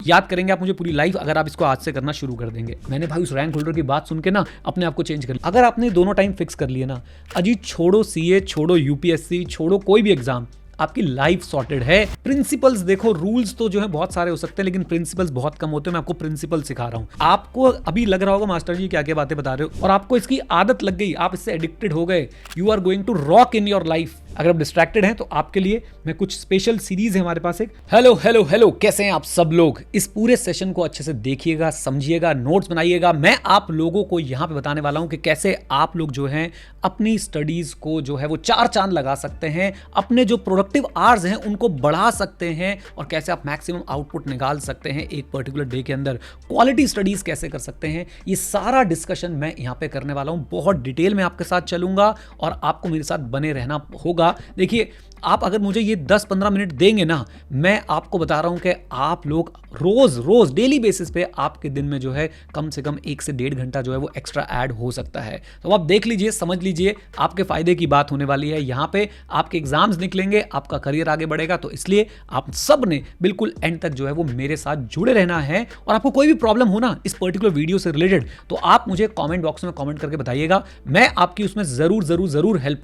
याद करेंगे आप मुझे पूरी लाइफ अगर आप इसको आज से करना शुरू कर देंगे। मैंने भाई उस रैंक होल्डर की बात सुन के ना अपने आप को चेंज कर लिया। अगर आपने दोनों टाइम फिक्स कर लिए ना, अजीत छोड़ो सीए, छोड़ो यूपीएससी, छोड़ो कोई भी एग्जाम, आपकी लाइफ सॉर्टेड है। प्रिंसिपल्स देखो, रूल्स तो जो है बहुत सारे हो सकते हैं लेकिन प्रिंसिपल्स बहुत कम होते हैं। मैं आपको प्रिंसिपल सिखा रहा हूं। आपको अभी लग रहा होगा मास्टर जी क्या क्या बातें बता रहे हो, और आपको इसकी आदत लग गई, आप इससे एडिक्टेड हो गए। You are going to rock in your life. अगर आप डिस्ट्रैक्टेड हैं तो आपके लिए मैं कुछ स्पेशल सीरीज है हमारे पास एक। हेलो हेलो हेलो, कैसे हैं आप सब लोग? इस पूरे सेशन को अच्छे से देखिएगा, समझिएगा, नोट्स बनाइएगा। मैं आप लोगों को यहां पे बताने वाला हूं कि कैसे आप लोग जो हैं अपनी स्टडीज को जो है वो चार चांद लगा सकते हैं, अपने जो प्रोडक्टिव आवर्स हैं उनको बढ़ा सकते हैं, और कैसे आप मैक्सिमम आउटपुट निकाल सकते हैं एक पर्टिकुलर डे के अंदर। क्वालिटी स्टडीज कैसे कर सकते हैं, ये सारा डिस्कशन मैं यहां पे करने वाला हूं। बहुत डिटेल में आपके साथ चलूंगा और आपको मेरे साथ बने रहना होगा। देखिए, आप अगर मुझे ये 10-15 मिनट देंगे ना, मैं आपको बता रहा हूं कि आप लोग रोज डेली बेसिस पे आपके दिन में जो है कम से कम 1 से 1.5 घंटा जो है वो एक्स्ट्रा ऐड हो सकता है। तो आप देख लीजिए, समझ लीजिए, आपके फायदे की बात होने वाली है। यहां पे आपके एग्जाम्स निकलेंगे, आपका करियर आगे बढ़ेगा। तो इसलिए आप सब ने बिल्कुल एंड तक जो है वो मेरे साथ जुड़े रहना है। और आपको कोई भी प्रॉब्लम हो ना इस पर्टिकुलर वीडियो से रिलेटेड, तो आप मुझे कॉमेंट बॉक्स में कॉमेंट करके बताइएगा। मैं आपकी उसमें जरूर हेल्प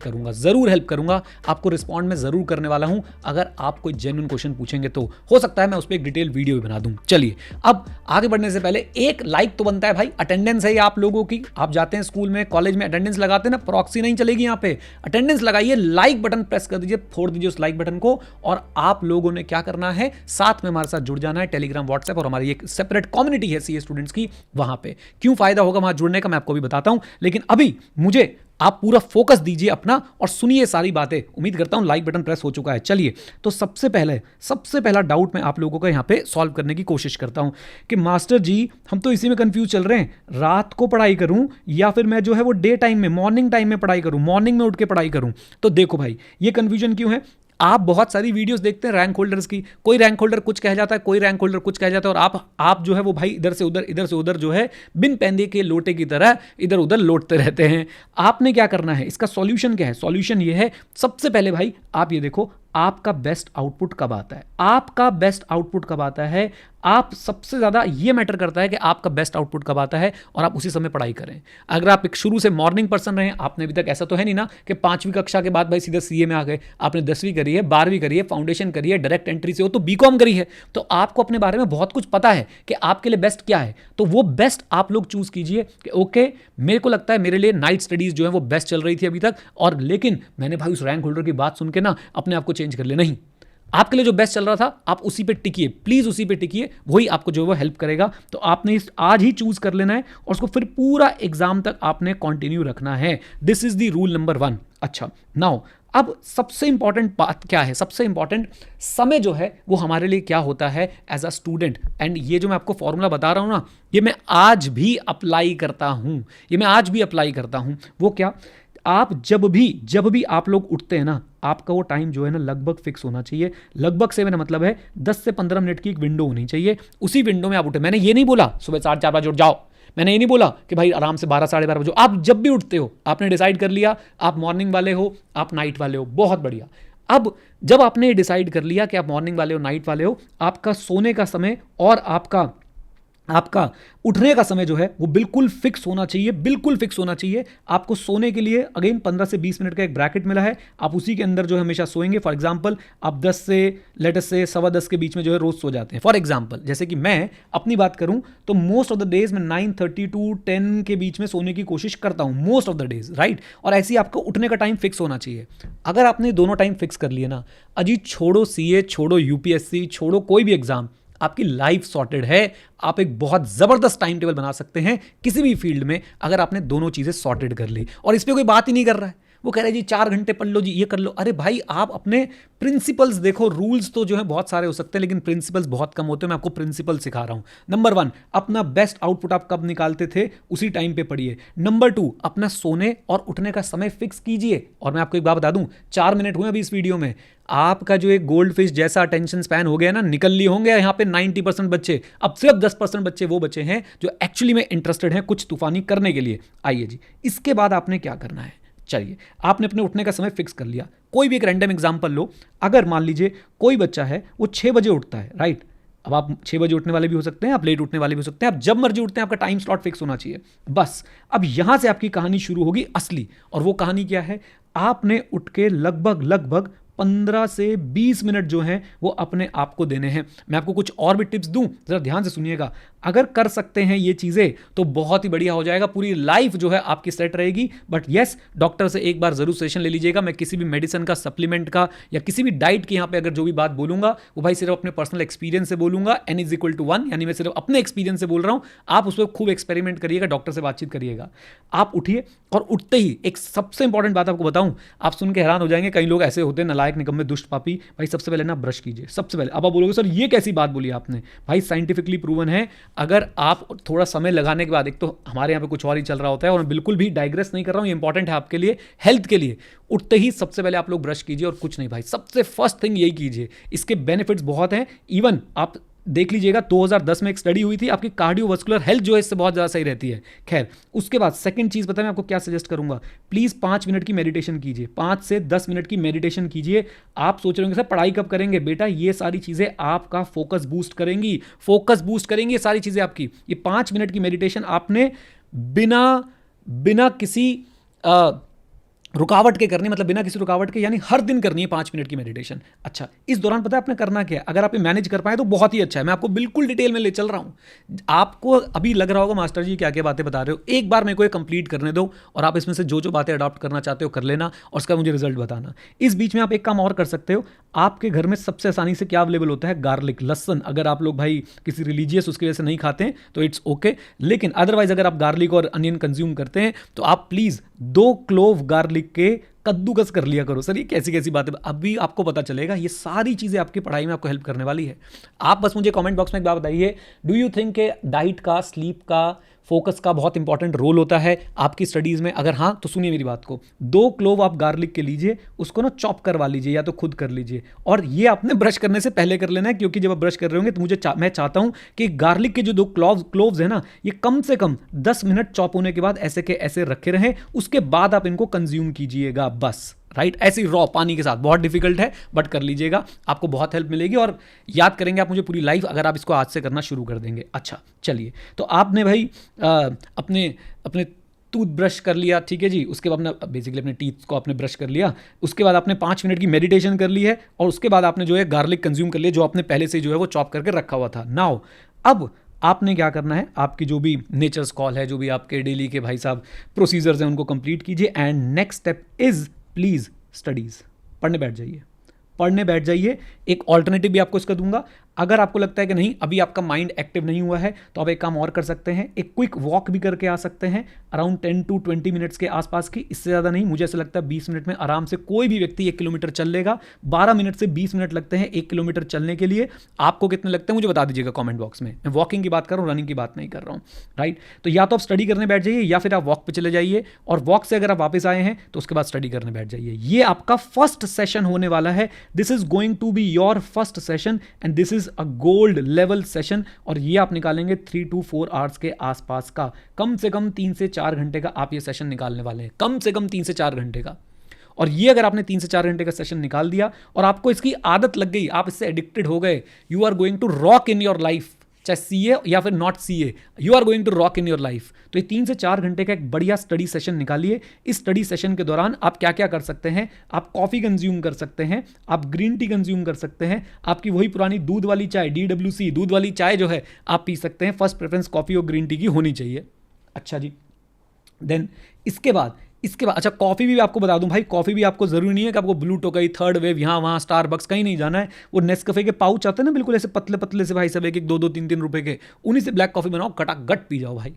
करूंगा, आपको रिस्पॉन्ड में जरूर करने वाला हूं। अगर आप कोई जेन्युइन क्वेश्चन पूछेंगे तो हो सकता है मैं उस पर एक डिटेल वीडियो भी बना दूं। चलिए, अब आगे बढ़ने से पहले एक लाइक तो बनता है भाई। अटेंडेंस है आप लोगों की, आप जाते हैं स्कूल में, कॉलेज में, अटेंडेंस लगाते हैं ना, प्रॉक्सी नहीं चलेगी यहां पे। अटेंडेंस लगाइए, लाइक बटन प्रेस कर दीजिए, फोड़ दीजिए उस लाइक बटन को। और आप लोगों ने क्या करना है, साथ में हमारे साथ जुड़ जाना है। टेलीग्राम, व्हाट्सएप और हमारी एक सेपरेट कम्युनिटी है सीए स्टूडेंट्स की, वहां पे क्यों फायदा होगा वहां जुड़ने का मैं आपको भी बताता हूं। लेकिन अभी मुझे आप पूरा फोकस दीजिए अपना और सुनिए सारी बातें। उम्मीद करता हूं लाइक बटन प्रेस हो चुका है। चलिए, तो सबसे पहला डाउट मैं आप लोगों का यहां पे सॉल्व करने की कोशिश करता हूं कि मास्टर जी हम तो इसी में कंफ्यूज चल रहे हैं, रात को पढ़ाई करूं या फिर मैं जो है वो डे टाइम में, मॉर्निंग टाइम में पढ़ाई करूं, मॉर्निंग में उठ के पढ़ाई करूं। तो देखो भाई, ये कंफ्यूजन क्यों है? आप बहुत सारी वीडियोस देखते हैं रैंक होल्डर्स की, कोई रैंक होल्डर कुछ कह जाता है, कोई रैंक होल्डर कुछ कह जाता है, और आप जो है वो भाई इधर से उधर जो है बिन पैंदे के लोटे की तरह इधर उधर लौटते रहते हैं। आपने क्या करना है, इसका सॉल्यूशन क्या है? सॉल्यूशन ये है, सबसे पहले भाई आप ये देखो, आपका बेस्ट आउटपुट कब आता है? आपका बेस्ट आउटपुट कब आता है? आप सबसे ज्यादा ये मैटर करता है कि आपका बेस्ट आउटपुट कब आता है, और आप उसी समय पढ़ाई करें। अगर आप एक शुरू से मॉर्निंग पर्सन रहे, आपने अभी तक, ऐसा तो है नहीं ना कि 5वीं कक्षा के बाद भाई सीधा सीए में आ गए। आपने 10वीं करी है, 12वीं करी है, फाउंडेशन करी है, डायरेक्ट एंट्री से हो तो बीकॉम करी है, तो आपको अपने बारे में बहुत कुछ पता है कि आपके लिए बेस्ट क्या है। तो वो बेस्ट आप लोग चूज कीजिए कि ओके, मेरे को लगता है मेरे लिए नाइट स्टडीज जो है वो बेस्ट चल रही थी अभी तक, और लेकिन मैंने भाई उस रैंक होल्डर की बात सुन के ना अपने आप को चेंज कर लिया। नहीं, आपके लिए जो बेस्ट चल रहा था आप उसी पे टिकिए, प्लीज उसी पे टिकिए, वही आपको जो है वो हेल्प करेगा। तो आपने आज ही चूज कर लेना है और उसको फिर पूरा एग्जाम तक आपने कंटिन्यू रखना है। This is the rule number 1। अच्छा, नाउ अब सबसे इंपॉर्टेंट बात क्या है? सबसे इंपॉर्टेंट समय जो है वो हमारे लिए क्या होता है एज अ स्टूडेंट। एंड ये जो मैं आपको फॉर्मूला बता रहा हूं ना, ये मैं आज भी अप्लाई करता हूं। वो क्या? आप जब भी आप लोग उठते हैं ना, आपका वो टाइम जो है ना लगभग फिक्स होना चाहिए। लगभग से मेरा मतलब है 10 से 15 मिनट की एक विंडो होनी चाहिए, उसी विंडो में आप उठे। मैंने ये नहीं बोला सुबह 4 बजे उठ जाओ, मैंने ये नहीं बोला कि भाई आराम से 12 साढ़े 12 बजे। आप जब भी उठते हो, आपने डिसाइड कर लिया आप मॉर्निंग वाले हो, आप नाइट वाले हो, बहुत बढ़िया। अब जब आपने डिसाइड कर लिया कि आप मॉर्निंग वाले हो, नाइट वाले हो, आपका सोने का समय और आपका उठने का समय जो है वो बिल्कुल फिक्स होना चाहिए। आपको सोने के लिए अगेन 15 से 20 मिनट का एक ब्रैकेट मिला है, आप उसी के अंदर जो है हमेशा सोएंगे। फॉर एग्जांपल आप 10 से लेटस से 10:15 के बीच में जो है रोज सो जाते हैं। फॉर एग्जांपल जैसे कि मैं अपनी बात करूं तो मोस्ट ऑफ द डेज में 9:30 to 10 के बीच में सोने की कोशिश करता हूं, most of the days, right. और ऐसे ही आपको उठने का टाइम फिक्स होना चाहिए। अगर आपने दोनों टाइम फिक्स कर लिए ना, अजीत छोड़ो सीए, छोड़ो यूपीएससी, छोड़ो कोई भी एग्जाम, आपकी लाइफ सॉर्टेड है। आप एक बहुत जबरदस्त टाइम टेबल बना सकते हैं किसी भी फील्ड में अगर आपने दोनों चीजें सॉर्टेड कर ली। और इस पे कोई बात ही नहीं कर रहा है, वो कह रहे जी 4 घंटे पढ़ लो जी, ये कर लो। अरे भाई, आप अपने प्रिंसिपल्स देखो, रूल्स तो जो है बहुत सारे हो सकते हैं लेकिन प्रिंसिपल्स बहुत कम होते हैं। मैं आपको प्रिंसिपल सिखा रहा हूं। नंबर 1, अपना बेस्ट आउटपुट आप कब निकालते थे उसी टाइम पे पढ़िए। नंबर 2, अपना सोने और उठने का समय फिक्स कीजिए। और मैं आपको एक बात बता दूं, 4 मिनट हुए अभी इस वीडियो में, आपका जो एक गोल्ड फिश जैसा अटेंशन स्पैन हो गया ना, निकल लिए होंगे यहाँ पे 90% बच्चे। अब सिर्फ 10% बच्चे वो बचे हैं जो एक्चुअली में इंटरेस्टेड हैं कुछ तूफानी करने के लिए। आइए जी, इसके बाद आपने क्या करना है? चलिए, आपने अपने उठने का समय फिक्स कर लिया। कोई भी एक रैंडम एग्जांपल लो। अगर मान लीजिए कोई बच्चा है वो 6 बजे उठता है, राइट, अब आप 6 बजे उठने वाले भी हो सकते हैं, आप लेट उठने वाले भी हो सकते हैं, आप जब मर्जी उठते हैं, आपका टाइम स्लॉट फिक्स होना चाहिए बस। अब यहां से आपकी कहानी शुरू होगी असली, और वो कहानी क्या है? आपने उठ के लगभग 15 से 20 मिनट जो हैं वो अपने आप को देने हैं। मैं आपको कुछ और भी टिप्स दूं, जरा ध्यान से सुनिएगा। अगर कर सकते हैं ये चीजें तो बहुत ही बढ़िया हो जाएगा, पूरी लाइफ जो है आपकी सेट रहेगी। बट यस, डॉक्टर से एक बार जरूर सेशन ले लीजिएगा। मैं किसी भी मेडिसिन का, सप्लीमेंट का या किसी भी डाइट की यहाँ पे अगर जो भी बात बोलूंगा वो भाई सिर्फ अपने पर्सनल एक्सपीरियंस से बोलूंगा। n=1, यानी मैं सिर्फ अपने एक्सपीरियंस से बोल रहा हूं। आप उस पर खूब एक्सपेरिमेंट करिएगा, डॉक्टर से बातचीत करिएगा। आप उठिए और उठते ही एक सबसे इंपॉर्टेंट बात आपको बताऊं, आप सुन के हैरान हो जाएंगे। कई लोग ऐसे होते हैं नलायक, निकम्मे, दुष्ट, पापी। भाई सबसे पहले ना ब्रश कीजिए, सबसे पहले। अब आप बोलोगे सर ये कैसी बात बोली आपने? भाई साइंटिफिकली प्रूवन है, अगर आप थोड़ा समय लगाने के बाद, एक तो हमारे यहाँ पे कुछ और ही चल रहा होता है और मैं बिल्कुल भी डाइग्रेस नहीं कर रहा हूँ, ये इंपॉर्टेंट है आपके लिए, हेल्थ के लिए। उठते ही सबसे पहले आप लोग ब्रश कीजिए और कुछ नहीं भाई, सबसे फर्स्ट थिंग यही कीजिए। इसके बेनिफिट्स बहुत हैं। इवन आप देख लीजिएगा 2010 में एक स्टडी हुई थी, आपकी कार्डियोवास्कुलर हेल्थ जो है इससे बहुत ज़्यादा सही रहती है। खैर, उसके बाद सेकंड चीज़ पता है मैं आपको क्या सजेस्ट करूंगा? प्लीज़ 5 मिनट की मेडिटेशन कीजिए, 5 से 10 मिनट की मेडिटेशन कीजिए। आप सोच रहे होंगे सर पढ़ाई कब करेंगे? बेटा ये सारी चीज़ें आपका फोकस बूस्ट करेंगी, ये सारी चीज़ें आपकी। ये 5 मिनट की मेडिटेशन आपने बिना किसी रुकावट के करनी, मतलब बिना किसी रुकावट के, यानी हर दिन करनी है 5 मिनट की मेडिटेशन। अच्छा, इस दौरान पता है आपने करना क्या है? अगर आप ये मैनेज कर पाए तो बहुत ही अच्छा है। मैं आपको बिल्कुल डिटेल में ले चल रहा हूं। आपको अभी लग रहा होगा मास्टर जी क्या क्या बातें बता रहे हो, एक बार मेरे को ये कंप्लीट करने दो और आप इसमें से जो जो बातें अडॉप्ट करना चाहते हो कर लेना और उसका मुझे रिजल्ट बताना। इस बीच में आप एक काम और कर सकते हो। आपके घर में सबसे आसानी से क्या अवेलेबल होता है? गार्लिक, लहसन। अगर आप लोग भाई किसी रिलीजियस उसकी वजह से नहीं खाते हैं तो इट्स ओके, लेकिन अदरवाइज अगर आप गार्लिक और अनियन कंज्यूम करते हैं तो आप प्लीज 2 क्लोव गार्लिक के कद्दूकस कर लिया करो। सर ये कैसी कैसी बातें, अभी आपको पता चलेगा। ये सारी चीजें आपकी पढ़ाई में आपको हेल्प करने वाली है। आप बस मुझे कमेंट बॉक्स में एक बात बताइए, डू यू थिंक के डाइट का, स्लीप का, फोकस का बहुत इंपॉर्टेंट रोल होता है आपकी स्टडीज में? अगर हाँ तो सुनिए मेरी बात को। 2 क्लोव आप गार्लिक के लीजिए, उसको ना चॉप करवा लीजिए या तो खुद कर लीजिए, और ये आपने ब्रश करने से पहले कर लेना है, क्योंकि जब आप ब्रश कर रहे होंगे तो मैं चाहता हूं कि गार्लिक के जो 2 क्लोव्स है ना, ये कम से कम 10 मिनट चॉप होने के बाद ऐसे के ऐसे रखे रहें। उसके बाद आप इनको कंज्यूम कीजिएगा बस, राइट? ऐसे ही रॉ पानी के साथ। बहुत डिफिकल्ट है बट कर लीजिएगा, आपको बहुत हेल्प मिलेगी और याद करेंगे आप मुझे पूरी लाइफ, अगर आप इसको आज से करना शुरू कर देंगे। अच्छा चलिए, तो आपने भाई अपने टूथब्रश कर लिया, ठीक है जी। उसके बाद आपने बेसिकली अपने टीथ को आपने ब्रश कर लिया, उसके बाद आपने 5 मिनट की मेडिटेशन कर ली है, और उसके बाद आपने जो है गार्लिक कंज्यूम कर लिया, जो आपने पहले से जो है वो चॉप करके रखा हुआ था। नाउ अब आपने क्या करना है? आपकी जो भी नेचर्स कॉल है, जो भी आपके डेली के भाई साहब प्रोसीजर्स हैं, उनको कंप्लीट कीजिए। And next step is please studies. पढ़ने बैठ जाइए। एक ऑल्टरनेटिव भी आपको इसका दूंगा। अगर आपको लगता है कि नहीं अभी आपका माइंड एक्टिव नहीं हुआ है तो आप एक काम और कर सकते हैं, एक क्विक वॉक भी करके आ सकते हैं, अराउंड 10 to 20 मिनट्स के आसपास की, इससे ज़्यादा नहीं। मुझे ऐसा लगता है 20 मिनट में आराम से कोई भी व्यक्ति 1 किलोमीटर चल लेगा। 12 मिनट से 20 मिनट लगते हैं 1 किलोमीटर चलने के लिए। आपको कितने लगते हैं मुझे बता दीजिएगा कॉमेंट बॉक्स में। मैं वॉकिंग की बात कर रहा हूँ, रनिंग की बात नहीं कर रहा हूँ, राइट? तो या तो आप स्टडी करने बैठ जाइए या फिर आप वॉक पे चले जाइए, और वॉक से अगर आप वापस आए हैं तो उसके बाद स्टडी करने बैठ जाइए। ये आपका फर्स्ट सेशन होने वाला है। This is going to be your first session and this is a gold level session, और ये आप निकालेंगे 3 to 4 आवर्स के आसपास का। कम से कम 3 से 4 घंटे का आप ये सेशन निकालने वाले हैं, कम से कम 3 से 4 घंटे का। और ये अगर आपने 3 से 4 घंटे का सेशन निकाल दिया और आपको इसकी आदत लग गई, आप इससे एडिक्टेड हो गए, you are going to rock in your life. चाहे सीए या फिर not CA, you are going to rock in your life. तो ये 3 से 4 घंटे का एक बढ़िया स्टडी सेशन निकालिए। इस स्टडी सेशन के दौरान आप क्या क्या कर सकते हैं? आप कॉफी कंज्यूम कर सकते हैं, आप ग्रीन टी कंज्यूम कर सकते हैं, आपकी वही पुरानी दूध वाली चाय, DWC दूध वाली चाय जो है आप पी सकते हैं। फर्स्ट प्रेफरेंस कॉफी और ग्रीन टी की होनी चाहिए। अच्छा जी, देन इसके बाद अच्छा, कॉफ़ी भी आपको बता दूं भाई, कॉफ़ी भी आपको ज़रूरी नहीं है कि आपको ब्लू टोकाई, थर्ड वेव, यहाँ वहाँ स्टारबक्स कहीं नहीं जाना है। वो नेस्कैफे के पाउच आते हैं ना, बिल्कुल ऐसे पतले पतले से भाई सब, 1-1, 2-2, 3-3 रुपए के, उन्हीं से ब्लैक कॉफ़ी बनाओ, गटागट पी जाओ भाई,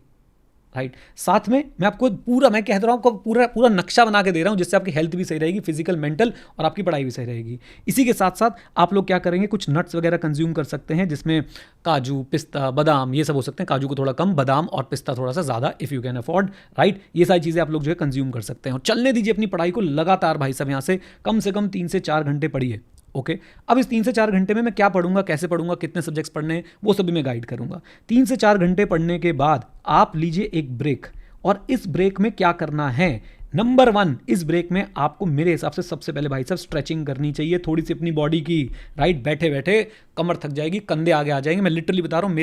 राइट? साथ में मैं आपको पूरा, मैं कह रहा हूँ आपको पूरा नक्शा बना के दे रहा हूँ, जिससे आपकी हेल्थ भी सही रहेगी, फिजिकल, मेंटल, और आपकी पढ़ाई भी सही रहेगी। इसी के साथ साथ आप लोग क्या करेंगे? कुछ नट्स वगैरह कंज्यूम कर सकते हैं, जिसमें काजू, पिस्ता, बादाम, ये सब हो सकते हैं। काजू को थोड़ा कम, बादाम और पिस्ता थोड़ा सा ज़्यादा, if you can afford, right? ये सारी चीज़ें आप लोग जो है कंज्यूम कर सकते हैं, और चलने दीजिए अपनी पढ़ाई को लगातार भाई साहब। यहाँ से कम 3 से 4 घंटे पढ़िए। ओके, अब इस 3 से 4 घंटे में मैं क्या पढ़ूंगा, कैसे पढ़ूंगा, कितने सब्जेक्ट्स पढ़ने, वो सब भी मैं गाइड करूंगा। 3 से 4 घंटे पढ़ने के बाद आप लीजिए एक ब्रेक, और इस ब्रेक में क्या करना है? नंबर 1, इस ब्रेक में आपको मेरे हिसाब से सबसे पहले भाई साहब स्ट्रेचिंग करनी चाहिए थोड़ी सी अपनी बॉडी की, राइट। बैठे बैठे कमर थक जाएगी, कंधे आगे आ जाएंगे। मैं लिटरली बता रहा हूँ,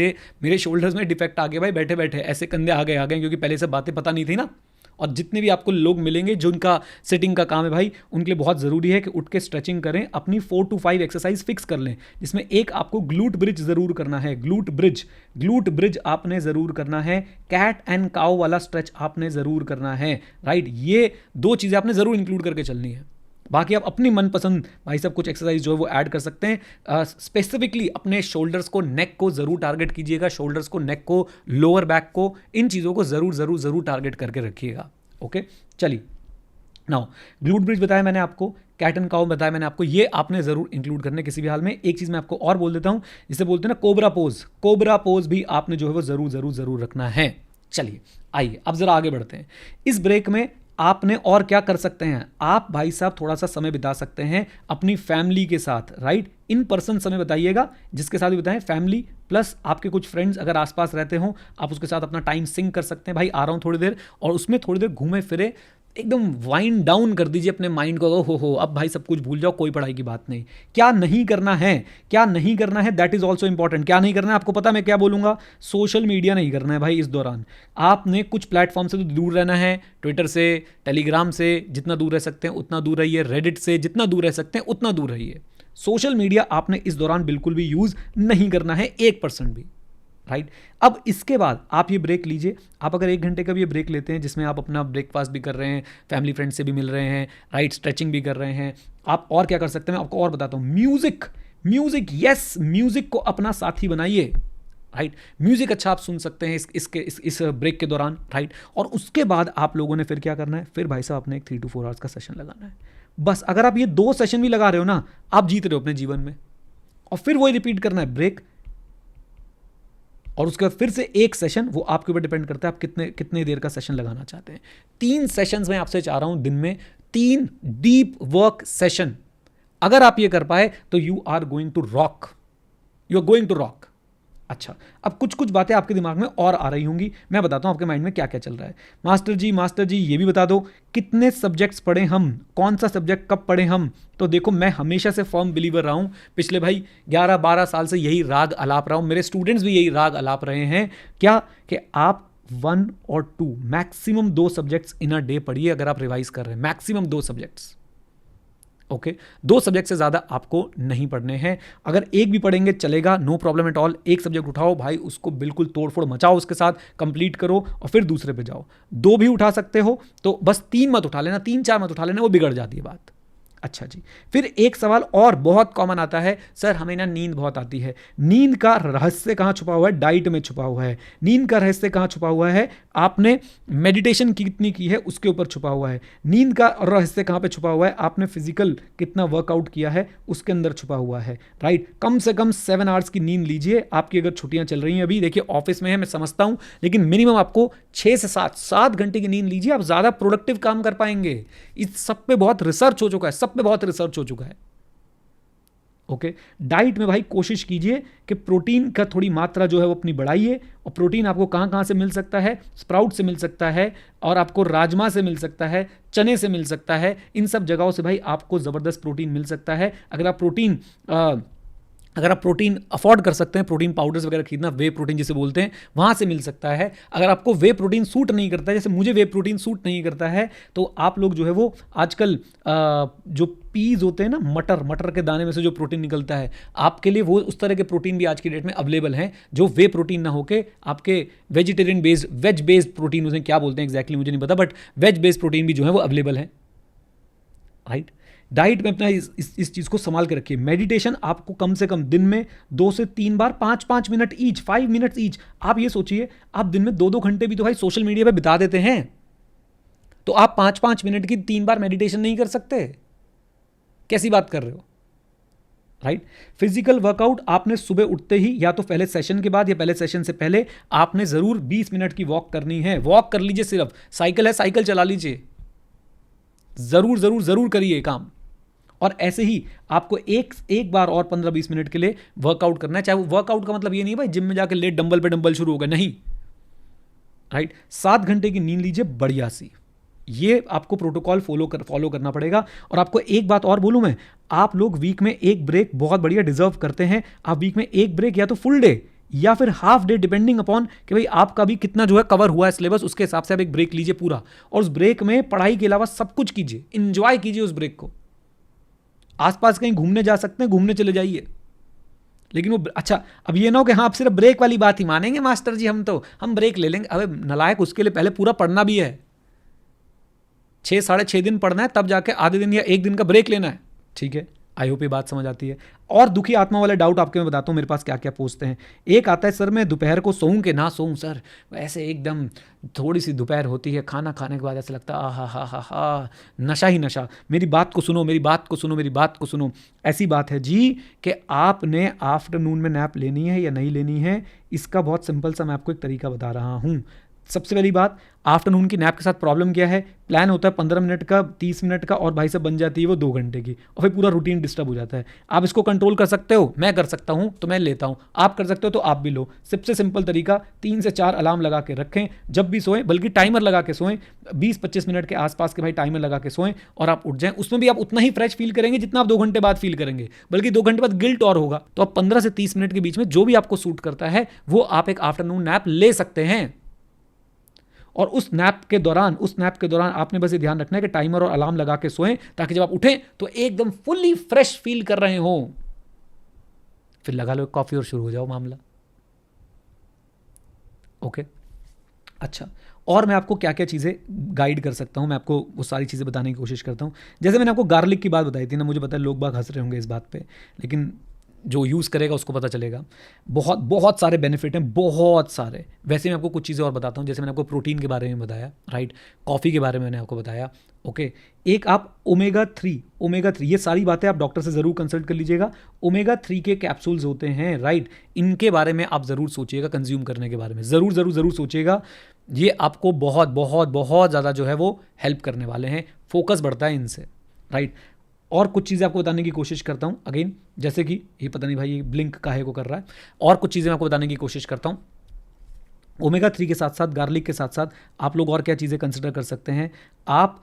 मेरे शोल्डर्स में डिफेक्ट आ गया भाई, बैठे बैठे ऐसे कंधे आगे आ गए, क्योंकि पहले से बातें पता नहीं थी ना। और जितने भी आपको लोग मिलेंगे जो उनका सिटिंग का काम है भाई, उनके लिए बहुत ज़रूरी है कि उठ के स्ट्रेचिंग करें, अपनी 4 to 5 एक्सरसाइज फिक्स कर लें, जिसमें एक आपको ग्लूट ब्रिज ज़रूर करना है। ग्लूट ब्रिज आपने ज़रूर करना है। कैट एंड काउ वाला स्ट्रेच आपने ज़रूर करना है, राइट। ये 2 चीज़ें आपने ज़रूर इंक्लूड करके चलनी है। बाकी आप अपनी मनपसंद भाई साहब कुछ एक्सरसाइज जो है वो ऐड कर सकते हैं। स्पेसिफिकली अपने शोल्डर्स को, नेक को ज़रूर टारगेट कीजिएगा, शोल्डर्स को, नेक को, लोअर बैक को, इन चीज़ों को ज़रूर टारगेट करके रखिएगा। ओके, चलिए। नाउ ग्लूट ब्रिज बताया मैंने आपको, कैट एंड काउ बताया मैंने आपको, ये आपने ज़रूर इंक्लूड करने किसी भी हाल में। एक चीज़ मैं आपको और बोल देता हूँ, जिसे बोलते हैं ना कोबरा पोज भी आपने जो है वो ज़रूर रखना है। चलिए आइए अब ज़रा आगे बढ़ते हैं। इस ब्रेक में आपने और क्या कर सकते हैं, आप भाई साहब थोड़ा सा समय बिता सकते हैं अपनी फैमिली के साथ, राइट। इन पर्सन समय बताइएगा, जिसके साथ भी बताएं, फैमिली प्लस आपके कुछ फ्रेंड्स अगर आसपास रहते हो, आप उसके साथ अपना टाइम सिंक कर सकते हैं। भाई आ रहा हूँ थोड़ी देर, और उसमें थोड़ी देर घूमे फिरे, एकदम वाइंड डाउन कर दीजिए अपने माइंड को। हो अब भाई सब कुछ भूल जाओ, कोई पढ़ाई की बात नहीं। क्या नहीं करना है, दैट इज ऑल्सो इंपॉर्टेंट। क्या नहीं करना है आपको पता मैं क्या बोलूंगा, सोशल मीडिया नहीं करना है भाई। इस दौरान आपने कुछ प्लेटफॉर्म से तो दूर रहना है, ट्विटर से, टेलीग्राम से जितना दूर रह सकते हैं उतना दूर रहिए, रेडिट से जितना दूर रह सकते हैं उतना दूर रहिए। सोशल मीडिया आपने इस दौरान बिल्कुल भी यूज नहीं करना है, 1% भी, राइट। अब इसके बाद आप ये ब्रेक लीजिए। आप अगर 1 घंटे का भी ये ब्रेक लेते हैं, जिसमें आप अपना ब्रेकफास्ट भी कर रहे हैं, फैमिली फ्रेंड से भी मिल रहे हैं, राइट, स्ट्रेचिंग भी कर रहे हैं, आप और क्या कर सकते हैं मैं आपको और बताता हूँ। म्यूजिक, यस, म्यूजिक को अपना साथी बनाइए, राइट। म्यूजिक अच्छा आप सुन सकते हैं इस ब्रेक के दौरान, राइट। और उसके बाद आप लोगों ने फिर क्या करना है, फिर भाई साहब अपने एक 3 to 4 आवर्स का सेशन लगाना है। बस अगर आप ये 2 सेशन भी लगा रहे हो ना, आप जीत रहे हो अपने जीवन में। और फिर वही रिपीट करना है, ब्रेक, और उसके बाद फिर से एक सेशन। वो आपके ऊपर डिपेंड करता है आप कितने देर का सेशन लगाना चाहते हैं। 3 सेशंस मैं आपसे चाह रहा हूं दिन में, 3 डीप वर्क सेशन। अगर आप ये कर पाए तो you are going to rock. अच्छा, अब कुछ बातें आपके दिमाग में और आ रही होंगी, मैं बताता हूं आपके माइंड में क्या क्या चल रहा है। मास्टर जी ये भी बता दो, कितने सब्जेक्ट्स पढ़े हम, कौन सा सब्जेक्ट कब पढ़े हम। तो देखो, मैं हमेशा से फर्म बिलीवर रहा हूं, पिछले भाई 11-12 साल से यही राग अलाप रहा हूं, मेरे स्टूडेंट्स भी यही राग अलाप रहे हैं। क्या कि आप 1 और 2 maximum 2 subjects in a day पढ़िए। अगर आप रिवाइज कर रहे हैं, मैक्सिमम 2 सब्जेक्ट्स, ओके। 2 सब्जेक्ट से ज़्यादा आपको नहीं पढ़ने हैं। अगर एक भी पढ़ेंगे चलेगा, नो प्रॉब्लम एट ऑल। एक सब्जेक्ट उठाओ भाई, उसको बिल्कुल तोड़फोड़ मचाओ, उसके साथ कंप्लीट करो और फिर दूसरे पे जाओ। 2 भी उठा सकते हो तो बस 3 मत उठा लेना, 3-4 मत उठा लेना, वो बिगड़ जाती है बात। अच्छा जी, फिर एक सवाल और बहुत कॉमन आता है, सर हमें ना नींद बहुत आती है। नींद का रहस्य कहाँ छुपा हुआ है? डाइट में छुपा हुआ है। नींद का रहस्य कहाँ छुपा हुआ है? आपने मेडिटेशन कितनी की है उसके ऊपर छुपा हुआ है। नींद का रहस्य कहाँ पे छुपा हुआ है? आपने फिजिकल कितना वर्कआउट किया है उसके अंदर छुपा हुआ है, राइट। कम से कम 7 आवर्स की नींद लीजिए। आपकी अगर छुट्टियां चल रही हैं, अभी देखिए ऑफिस में है, मैं समझता हूं, लेकिन मिनिमम आपको 6 से 7 घंटे की नींद लीजिए, आप ज्यादा प्रोडक्टिव काम कर पाएंगे। इस सब पे बहुत रिसर्च हो चुका है, ओके। डाइट में भाई कोशिश कीजिए कि प्रोटीन का थोड़ी मात्रा जो है वो अपनी बढ़ाइए। और प्रोटीन आपको कहां से मिल सकता है? स्प्राउट से मिल सकता है, और आपको राजमा से मिल सकता है, चने से मिल सकता है। इन सब जगहों से भाई आपको जबरदस्त प्रोटीन मिल सकता है। अगर आप प्रोटीन अफोर्ड कर सकते हैं, प्रोटीन पाउडर्स वगैरह खरीदना, वे प्रोटीन जिसे बोलते हैं, वहाँ से मिल सकता है। अगर आपको वे प्रोटीन सूट नहीं करता है, जैसे मुझे वे प्रोटीन सूट नहीं करता है, तो आप लोग जो है वो आजकल जो पीज होते हैं ना, मटर के दाने में से जो प्रोटीन निकलता है, आपके लिए वो उस तरह के प्रोटीन भी आज की डेट में अवेलेबल हैं, जो वे प्रोटीन ना होके आपके वेज बेस्ड प्रोटीन, उसे क्या बोलते हैं एग्जैक्टली मुझे नहीं पता, बट वेज बेस्ड प्रोटीन भी जो है वो अवेलेबल है, राइट। डाइट में अपना इस चीज़ को संभाल के रखिए। मेडिटेशन आपको कम से कम दिन में 2 से 3 बार 5-5 मिनट ईच, 5 मिनट्स ईच। आप ये सोचिए, आप दिन में 2-2 घंटे भी तो भाई सोशल मीडिया पे बिता देते हैं, तो आप 5-5 मिनट की 3 बार मेडिटेशन नहीं कर सकते? कैसी बात कर रहे हो, राइट। फिजिकल वर्कआउट आपने सुबह उठते ही, या तो पहले सेशन के बाद या पहले सेशन से पहले, आपने जरूर 20 मिनट की वॉक करनी है। वॉक कर लीजिए, सिर्फ साइकिल है, साइकिल चला लीजिए, जरूर करिए काम। और ऐसे ही आपको एक बार और 15-20 मिनट के लिए वर्कआउट करना है। चाहे वो वर्कआउट का मतलब ये नहीं है भाई जिम में जाकर लेट डंबल पे डंबल शुरू हो गए, नहीं, राइट। 7 घंटे की नींद लीजिए बढ़िया सी, ये आपको प्रोटोकॉल फॉलो करना पड़ेगा। और आपको एक बात और बोलूं मैं, आप लोग वीक में एक ब्रेक बहुत बढ़िया डिजर्व करते हैं। आप वीक में एक ब्रेक या तो फुल डे या फिर हाफ डे, डिपेंडिंग अपॉन कि भाई आपका भी कितना जो है कवर हुआ है सिलेबस, उसके हिसाब से आप एक ब्रेक लीजिए पूरा। और उस ब्रेक में पढ़ाई के अलावा सब कुछ कीजिए, इंजॉय कीजिए उस ब्रेक को। आसपास कहीं घूमने जा सकते हैं, घूमने चले जाइए, लेकिन वो अच्छा, अब ये ना हो कि हाँ आप सिर्फ ब्रेक वाली बात ही मानेंगे मास्टर जी, हम ब्रेक ले लेंगे। अबे नलायक, उसके लिए पहले पूरा पढ़ना भी है। 6-6.5 दिन पढ़ना है, तब जाके आधे दिन या एक दिन का ब्रेक लेना है। ठीक है, आई होप ये बात समझ आती है। और दुखी आत्मा वाले डाउट आपके मैं बताता हूँ मेरे पास क्या क्या पूछते हैं। एक आता है, सर मैं दोपहर को सोऊं कि ना सोऊं सर, ऐसे एकदम थोड़ी सी दोपहर होती है, खाना खाने के बाद ऐसा लगता है आ हा हा हा नशा ही नशा। मेरी बात को सुनो, मेरी बात को सुनो, मेरी बात को सुनो। ऐसी बात है जी कि आपने आफ्टरनून में नैप लेनी है या नहीं लेनी है, इसका बहुत सिंपल सा मैं आपको एक तरीका बता रहा हूँ। सबसे पहली बात, आफ्टरनून की नैप के साथ प्रॉब्लम क्या है, प्लान होता है 15 मिनट का, 30 मिनट का, और भाई साहब बन जाती है वो 2 घंटे की, और फिर पूरा रूटीन डिस्टर्ब हो जाता है। आप इसको कंट्रोल कर सकते हो, मैं कर सकता हूं तो मैं लेता हूं, आप कर सकते हो तो आप भी लो। सबसे सिंपल तरीका, 3 से 4 अलार्म लगा के रखें जब भी सोएं, बल्कि टाइमर लगा के सोएं, 20-25 मिनट के आसपास के भाई टाइमर लगा के सोएं, और आप उठ जाएं। उसमें भी आप उतना ही फ्रेश फील करेंगे जितना आप 2 घंटे बाद फील करेंगे, बल्कि 2 घंटे बाद गिल्ट और होगा। तो आप 15 से 30 मिनट के बीच में जो भी आपको सूट करता है वो आप एक आफ्टरनून नैप ले सकते हैं। और उस नैप के दौरान आपने बस ये ध्यान रखना है कि टाइमर और अलार्म लगा के सोएं, ताकि जब आप उठें तो एकदम फुली फ्रेश फील कर रहे हो। फिर लगा लो कॉफी और शुरू हो जाओ मामला। ओके, अच्छा, और मैं आपको क्या क्या चीज़ें गाइड कर सकता हूं, मैं आपको वो सारी चीज़ें बताने की कोशिश करता हूं। जैसे मैंने आपको गार्लिक की बात बताई थी ना, मुझे पता है लोग बाग हंस रहे होंगे इस बात पे, लेकिन जो यूज़ करेगा उसको पता चलेगा। बहुत बहुत सारे बेनिफिट हैं, बहुत सारे। वैसे मैं आपको कुछ चीज़ें और बताता हूँ। जैसे मैंने आपको प्रोटीन के बारे में बताया, राइट, कॉफ़ी के बारे में मैंने आपको बताया। ओके, एक आप ओमेगा 3, ये सारी बातें आप डॉक्टर से ज़रूर कंसल्ट कर लीजिएगा। ओमेगा 3 के कैप्सूल्स होते हैं, राइट, इनके बारे में आप ज़रूर सोचिएगा, कंज्यूम करने के बारे में ज़रूर ज़रूर ज़रूर सोचिएगा। ये आपको बहुत बहुत बहुत ज़्यादा जो है वो हेल्प करने वाले हैं, फोकस बढ़ता है इनसे, राइट। और कुछ चीज़ें आपको बताने की कोशिश करता हूँ अगेन, जैसे कि ये पता नहीं भाई ये ब्लिंक काहे को कर रहा है। और कुछ चीज़ें मैं आपको बताने की कोशिश करता हूँ। ओमेगा 3 के साथ साथ, गार्लिक के साथ साथ आप लोग और क्या चीज़ें कंसिडर कर सकते हैं, आप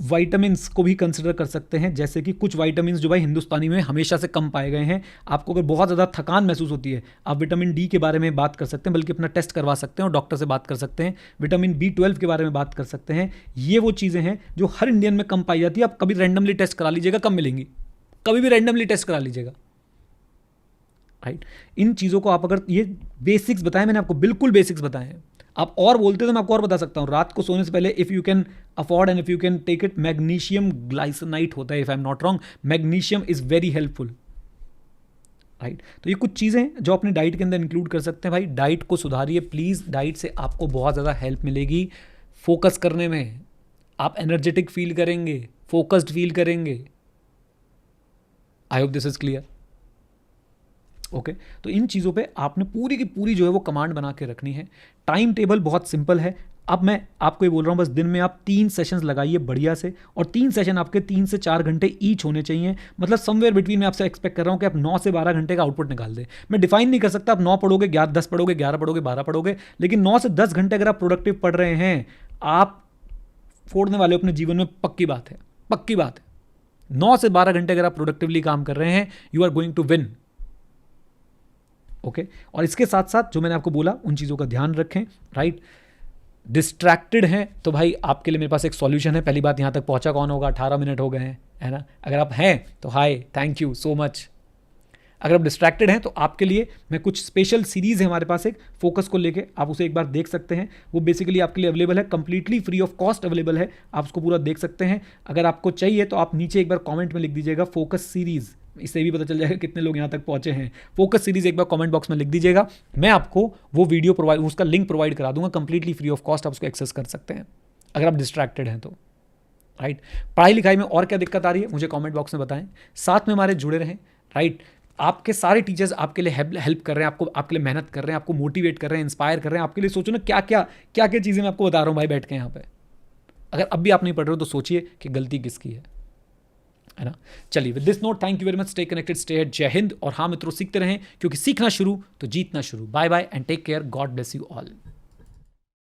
वाइटामिन्स को भी कंसिडर कर सकते हैं। जैसे कि कुछ वाइटामिन्स जो भाई हिंदुस्तानी में हमेशा से कम पाए गए हैं, आपको अगर बहुत ज़्यादा थकान महसूस होती है, आप विटामिन डी के बारे में बात कर सकते हैं, बल्कि अपना टेस्ट करवा सकते हैं और डॉक्टर से बात कर सकते हैं। विटामिन B12 के बारे में बात कर सकते हैं। ये वो चीज़ें हैं जो हर इंडियन में कम पाई जाती है। आप कभी रैंडमली टेस्ट करा लीजिएगा, कम मिलेंगी, कभी भी रैंडमली टेस्ट करा लीजिएगा, राइट। इन चीज़ों को आप, अगर ये बेसिक्स बताएं मैंने आपको, बिल्कुल बेसिक्स बताए हैं। आप और बोलते तो मैं आपको और बता सकता हूँ। रात को सोने से पहले if you can afford and if you can take it, magnesium glycinate होता है, if I am not wrong. Magnesium is very helpful, right. तो ये कुछ चीज़ें जो अपनी डाइट के अंदर इंक्लूड कर सकते हैं। भाई डाइट को सुधारिए प्लीज़, डाइट से आपको बहुत ज़्यादा हेल्प मिलेगी फोकस करने में। आप एनर्जेटिक फील करेंगे, फोकस्ड फील करेंगे। I hope this is clear. Okay, तो इन चीज़ों पे आपने पूरी की पूरी जो है वो कमांड बना के रखनी है। टाइम टेबल बहुत सिंपल है। अब मैं आपको ये बोल रहा हूँ, बस दिन में आप 3 सेशंस लगाइए बढ़िया से, और 3 सेशन आपके 3 से 4 घंटे ईच होने चाहिए। मतलब समवेयर बिटवीन मैं आपसे एक्सपेक्ट कर रहा हूँ कि आप 9 से 12 घंटे का आउटपुट निकाल दें। मैं डिफाइन नहीं कर सकता आप 9 पढ़ोगे, 10 पढ़ोगे, 11 पढ़ोगे, 12 पढ़ोगे, लेकिन 9 से 10 घंटे अगर आप प्रोडक्टिव पढ़ रहे हैं, आप फोड़ने वाले अपने जीवन में, पक्की बात है, पक्की बात है। 9 से 12 घंटे अगर आप प्रोडक्टिवली काम कर रहे हैं, you are going to win. Okay, और इसके साथ साथ जो मैंने आपको बोला उन चीज़ों का ध्यान रखें, राइट। डिस्ट्रैक्टेड हैं तो भाई आपके लिए मेरे पास एक सॉल्यूशन है। पहली बात, यहाँ तक पहुँचा कौन होगा, 18 मिनट हो गए हैं, है ना। अगर आप हैं तो हाय, थैंक यू सो मच। अगर आप डिस्ट्रैक्टेड हैं तो आपके लिए मैं कुछ स्पेशल सीरीज़ है हमारे पास एक फोकस को लेके, आप उसे एक बार देख सकते हैं। वो बेसिकली आपके लिए अवेलेबल है, completely free of cost available है, आप उसको पूरा देख सकते हैं। अगर आपको चाहिए तो आप नीचे एक बार कमेंट में लिख दीजिएगा फोकस सीरीज़, इससे भी पता चल जाएगा कितने लोग यहाँ तक पहुँचे हैं। फोकस सीरीज़ एक बार कमेंट बॉक्स में लिख दीजिएगा, मैं आपको वो वीडियो प्रोवाइड, उसका लिंक प्रोवाइड करा दूंगा कंप्लीटली फ्री ऑफ कॉस्ट। आप उसको एक्सेस कर सकते हैं अगर आप डिस्ट्रैक्टेड हैं तो, राइट। पढ़ाई लिखाई में और क्या दिक्कत आ रही है मुझे कमेंट बॉक्स में बताएं, साथ में हमारे जुड़े रहें, राइट। आपके सारे टीचर्स आपके लिए हेल्प कर रहे हैं, आपको, आपके लिए मेहनत कर रहे हैं, आपको मोटिवेट कर रहे हैं, इंस्पायर कर रहे हैं। आपके लिए सोचो ना क्या क्या चीज़ें मैं आपको बता रहा हूँ भाई बैठ के यहाँ पे। अगर अब भी आप नहीं पढ़ रहे हो तो सोचिए कि गलती किसकी है ना। चलिए, with this note, thank you very much, stay connected, stay at, जय हिंद। और हाँ मित्रों, सीखते रहें, क्योंकि सीखना शुरू तो जीतना शुरू। Bye bye and take care, God bless you all.